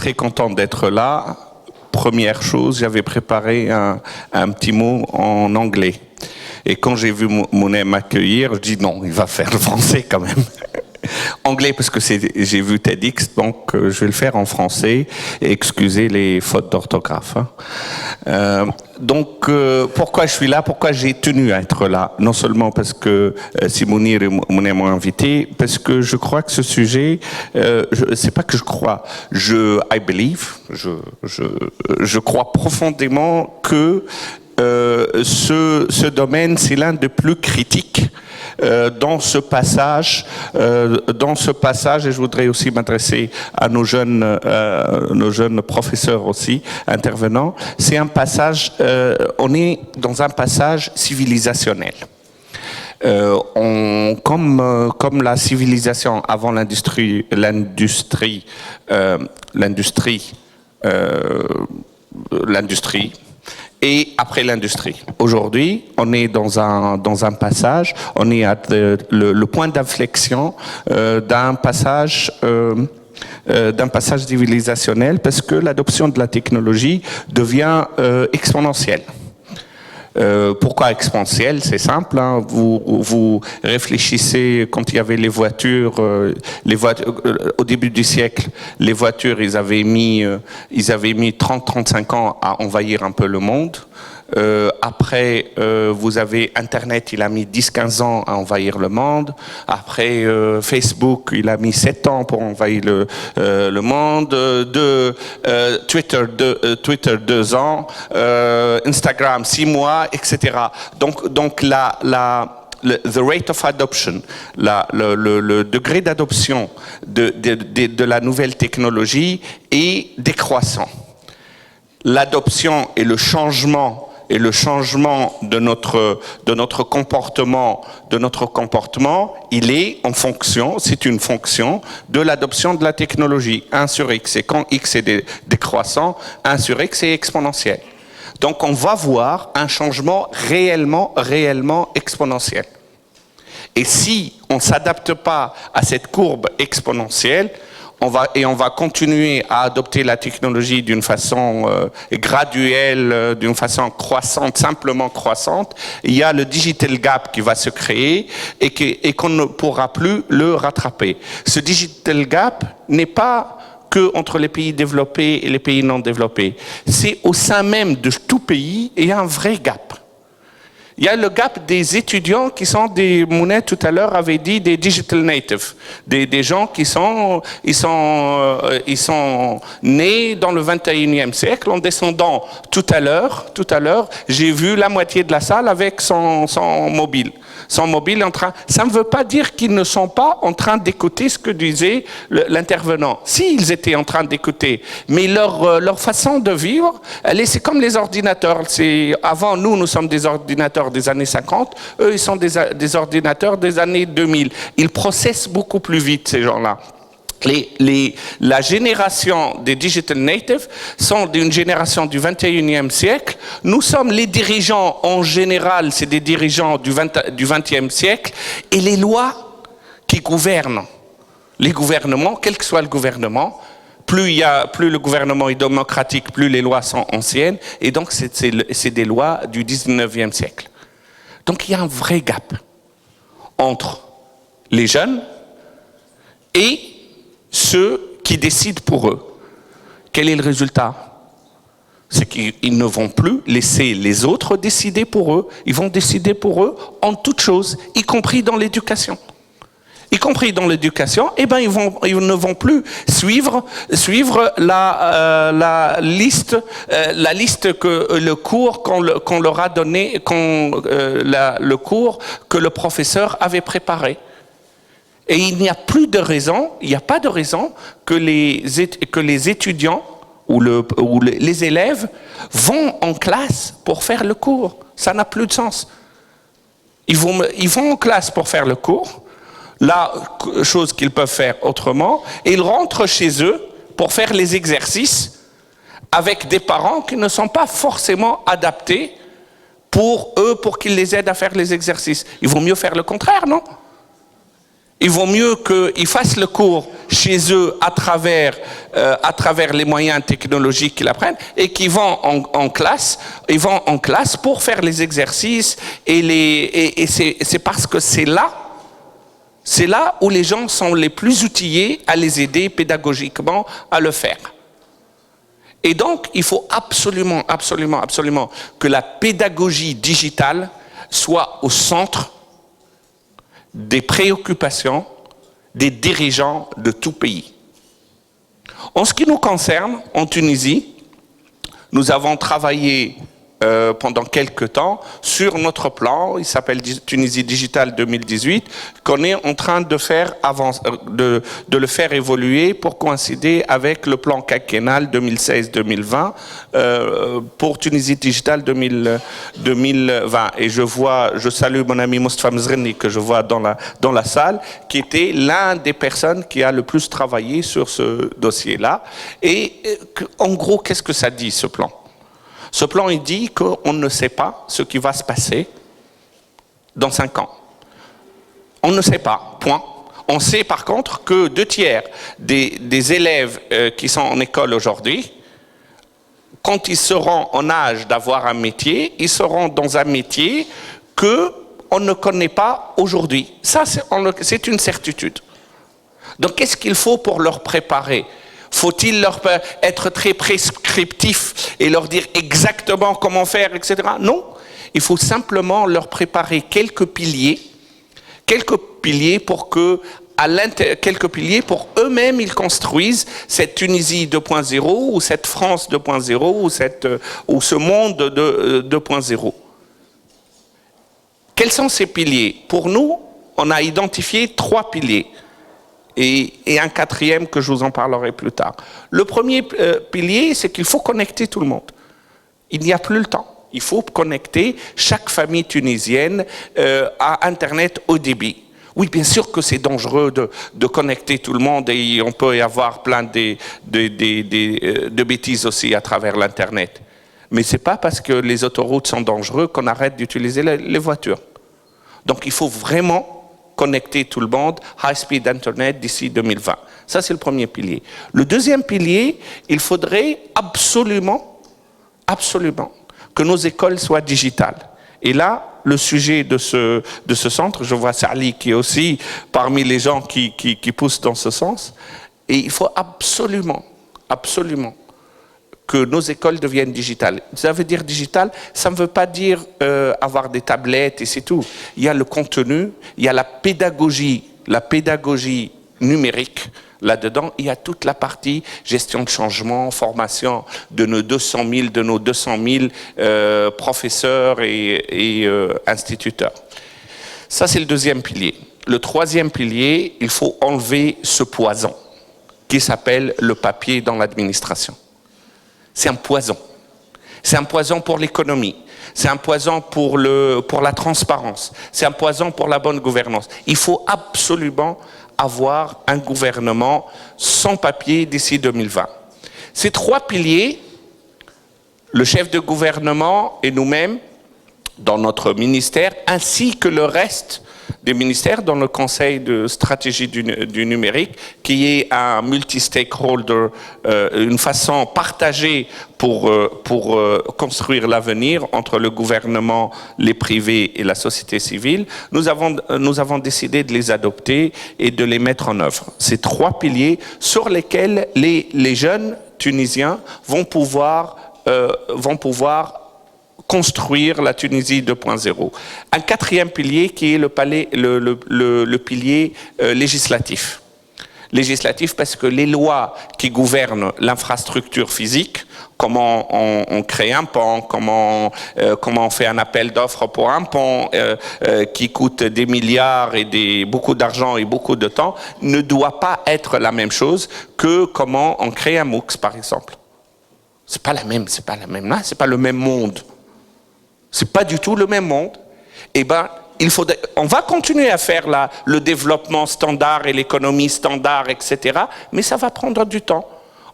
très content d'être là. Première chose, j'avais préparé un petit mot en anglais. Et quand j'ai vu Monet m'accueillir, je dis non, il va faire le français quand même. Anglais parce que j'ai vu TEDx, donc je vais le faire en français. Et excusez les fautes d'orthographe. Donc pourquoi je suis là, pourquoi j'ai tenu à être là? Non seulement parce que Simonir et Monet m'ont invité, parce que je crois que ce sujet, c'est pas que je crois, I believe, je crois profondément que ce domaine, c'est l'un des plus critiques dans ce passage, et je voudrais aussi m'adresser à nos jeunes professeurs aussi intervenants. C'est un passage, on est dans un passage civilisationnel. Comme la civilisation avant l'industrie et après l'industrie. Aujourd'hui, on est dans un passage, on est à le point d'inflexion d'un passage civilisationnel parce que l'adoption de la technologie devient exponentielle. Pourquoi exponentielle? C'est simple, hein. Vous réfléchissez quand il y avait les voitures, au début du siècle, les voitures, ils avaient mis 30-35 ans à envahir un peu le monde. Après, vous avez Internet, il a mis 10-15 ans à envahir le monde. Après, Facebook, il a mis 7 ans pour envahir le monde. Twitter, 2 ans. Instagram, 6 mois, etc. Donc the rate of adoption, le degré d'adoption de la nouvelle technologie est décroissant. L'adoption et le changement de notre comportement, il est en fonction, c'est une fonction de l'adoption de la technologie. 1 sur X, et quand X est décroissant, 1 sur X est exponentiel. Donc on va voir un changement réellement exponentiel. Et si on ne s'adapte pas à cette courbe exponentielle, on va continuer à adopter la technologie d'une façon graduelle, d'une façon croissante, simplement croissante. Il y a le digital gap qui va se créer et qu'on ne pourra plus le rattraper. Ce digital gap n'est pas que entre les pays développés et les pays non développés. C'est au sein même de tout pays, il y a un vrai gap. Il y a le gap des étudiants qui sont Monet tout à l'heure avait dit des digital natives, des gens qui sont nés dans le 21e siècle en descendant tout à l'heure, j'ai vu la moitié de la salle avec son mobile. Son mobile en train, ça ne veut pas dire qu'ils ne sont pas en train d'écouter ce que disait l'intervenant. Si, ils étaient en train d'écouter, mais leur façon de vivre, c'est comme les ordinateurs. Avant, nous sommes des ordinateurs des années 50, eux, ils sont des ordinateurs des années 2000. Ils processent beaucoup plus vite, ces gens-là. La génération des digital natives sont d'une génération du 21e siècle. Nous sommes les dirigeants, en général, c'est des dirigeants du 20e siècle, et les lois qui gouvernent, les gouvernements, quel que soit le gouvernement, plus le gouvernement est démocratique, plus les lois sont anciennes, et donc c'est des lois du 19e siècle. Donc il y a un vrai gap entre les jeunes et ceux qui décident pour eux. Quel est le résultat? C'est qu'ils ne vont plus laisser les autres décider pour eux. Ils vont décider pour eux en toutes choses, y compris dans l'éducation. Y compris dans l'éducation, ils ne vont plus suivre la liste que le cours qu'on leur a donné, le cours que le professeur avait préparé. Et il n'y a pas de raison que les étudiants ou les élèves vont en classe pour faire le cours. Ça n'a plus de sens. Ils vont en classe pour faire le cours, la chose qu'ils peuvent faire autrement, et ils rentrent chez eux pour faire les exercices avec des parents qui ne sont pas forcément adaptés pour eux, pour qu'ils les aident à faire les exercices. Il vaut mieux faire le contraire, non? Il vaut mieux qu'ils fassent le cours chez eux à travers les moyens technologiques qu'ils apprennent et qui vont en classe, pour faire les exercices et c'est parce que c'est là où les gens sont les plus outillés à les aider pédagogiquement à le faire. Et donc, il faut absolument que la pédagogie digitale soit au centre des préoccupations des dirigeants de tout pays. En ce qui nous concerne, en Tunisie, nous avons travaillé pendant quelques temps sur notre plan, il s'appelle Tunisie Digital 2018, qu'on est en train de faire de le faire évoluer pour coïncider avec le plan quinquennal 2016-2020 pour Tunisie Digital 2020. Et je salue mon ami Moustapha Mzreni que je vois dans la salle, qui était l'un des personnes qui a le plus travaillé sur ce dossier-là. Et en gros, qu'est-ce que ça dit ce plan ? Ce plan, il dit qu'on ne sait pas ce qui va se passer dans 5 ans. On ne sait pas, point. On sait par contre que 2/3 des élèves qui sont en école aujourd'hui, quand ils seront en âge d'avoir un métier, ils seront dans un métier qu'on ne connaît pas aujourd'hui. Ça, c'est une certitude. Donc, qu'est-ce qu'il faut pour leur préparer ? Faut-il leur être très prescriptif et leur dire exactement comment faire, etc. Non, il faut simplement leur préparer quelques piliers pour eux-mêmes ils construisent cette Tunisie 2.0 ou cette France 2.0 ou ce monde 2.0. Quels sont ces piliers ? Pour nous, on a identifié 3 piliers. Et un 4e que je vous en parlerai plus tard. Le premier pilier, c'est qu'il faut connecter tout le monde. Il n'y a plus le temps. Il faut connecter chaque famille tunisienne à Internet haut débit. Oui, bien sûr que c'est dangereux de connecter tout le monde et on peut y avoir plein de bêtises aussi à travers l'Internet. Mais ce n'est pas parce que les autoroutes sont dangereuses qu'on arrête d'utiliser les voitures. Donc il faut vraiment connecter tout le monde, high-speed Internet d'ici 2020. Ça, c'est le premier pilier. Le deuxième pilier, il faudrait absolument que nos écoles soient digitales. Et là, le sujet de ce centre, je vois Sali qui est aussi parmi les gens qui poussent dans ce sens, et il faut absolument que nos écoles deviennent digitales. Ça veut dire digital, ça ne veut pas dire avoir des tablettes et c'est tout. Il y a le contenu, il y a la pédagogie numérique là-dedans. Il y a toute la partie gestion de changement, formation de nos 200 000 professeurs et instituteurs. Ça, c'est le deuxième pilier. Le troisième pilier, il faut enlever ce poison qui s'appelle le papier dans l'administration. C'est un poison. C'est un poison pour l'économie. C'est un poison pour la transparence. C'est un poison pour la bonne gouvernance. Il faut absolument avoir un gouvernement sans papier d'ici 2020. Ces 3 piliers, le chef de gouvernement et nous-mêmes, dans notre ministère, ainsi que le reste des ministères dans le Conseil de stratégie du numérique, qui est un multi-stakeholder, une façon partagée pour construire l'avenir entre le gouvernement, les privés et la société civile. Nous avons décidé de les adopter et de les mettre en œuvre. Ces 3 piliers sur lesquels les jeunes Tunisiens vont pouvoir construire la Tunisie 2.0. Un 4e pilier qui est le pilier législatif. Législatif parce que les lois qui gouvernent l'infrastructure physique, comment on crée un pont, comment on fait un appel d'offres pour un pont qui coûte des milliards et beaucoup d'argent et beaucoup de temps, ne doit pas être la même chose que comment on crée un MOOC, par exemple. C'est pas le même monde. C'est pas du tout le même monde. Eh ben, on va continuer à faire le développement standard et l'économie standard, etc. Mais ça va prendre du temps.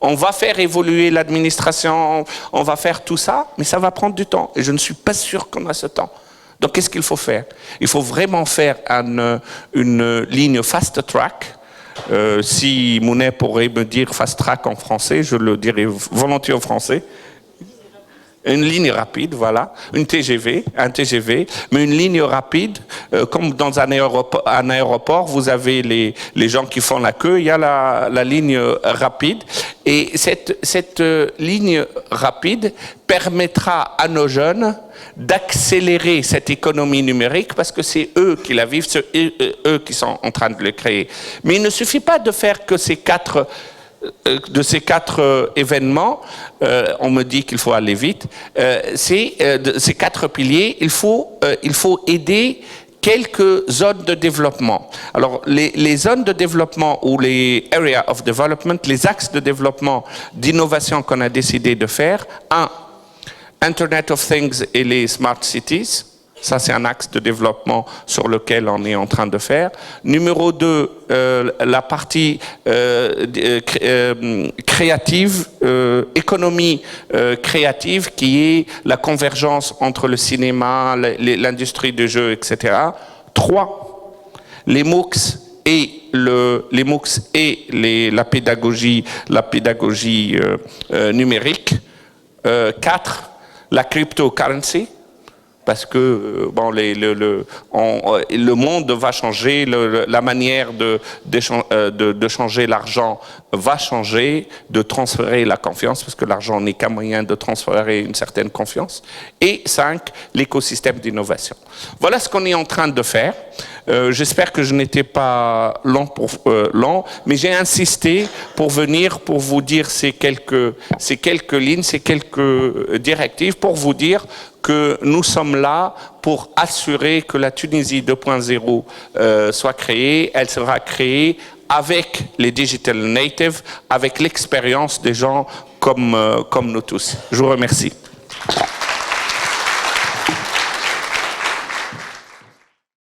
On va faire évoluer l'administration, on va faire tout ça, mais ça va prendre du temps. Et je ne suis pas sûr qu'on a ce temps. Donc, qu'est-ce qu'il faut faire ? Il faut vraiment faire une ligne fast track Si Mounet pourrait me dire fast track en français, je le dirais volontiers en français. Une ligne rapide, voilà, un TGV, mais une ligne rapide, comme dans un aéroport, vous avez les gens qui font la queue, il y a la ligne rapide, et cette ligne rapide permettra à nos jeunes d'accélérer cette économie numérique, parce que c'est eux qui la vivent, c'est eux qui sont en train de le créer. Mais il ne suffit pas de faire que ces quatre événements, on me dit qu'il faut aller vite, ces quatre piliers, il faut aider quelques zones de développement. Alors, les zones de développement ou les areas of development, les axes de développement d'innovation qu'on a décidé de faire, Internet of Things et les Smart Cities. Ça, c'est un axe de développement sur lequel on est en train de faire. Numéro 2, la partie créative, économie créative, qui est la convergence entre le cinéma, l'industrie du jeu, etc. 3, les MOOCs et la pédagogie numérique. 4, la cryptocurrency. Parce que bon, le monde va changer, la manière de changer l'argent va changer, de transférer la confiance, parce que l'argent n'est qu'un moyen de transférer une certaine confiance. Et 5, l'écosystème d'innovation. Voilà ce qu'on est en train de faire. J'espère que je n'étais pas long, mais j'ai insisté pour venir, pour vous dire ces quelques lignes, ces quelques directives, pour vous dire que nous sommes là pour assurer que la Tunisie 2.0 soit créée. Elle sera créée avec les digital natives, avec l'expérience des gens comme nous tous. Je vous remercie.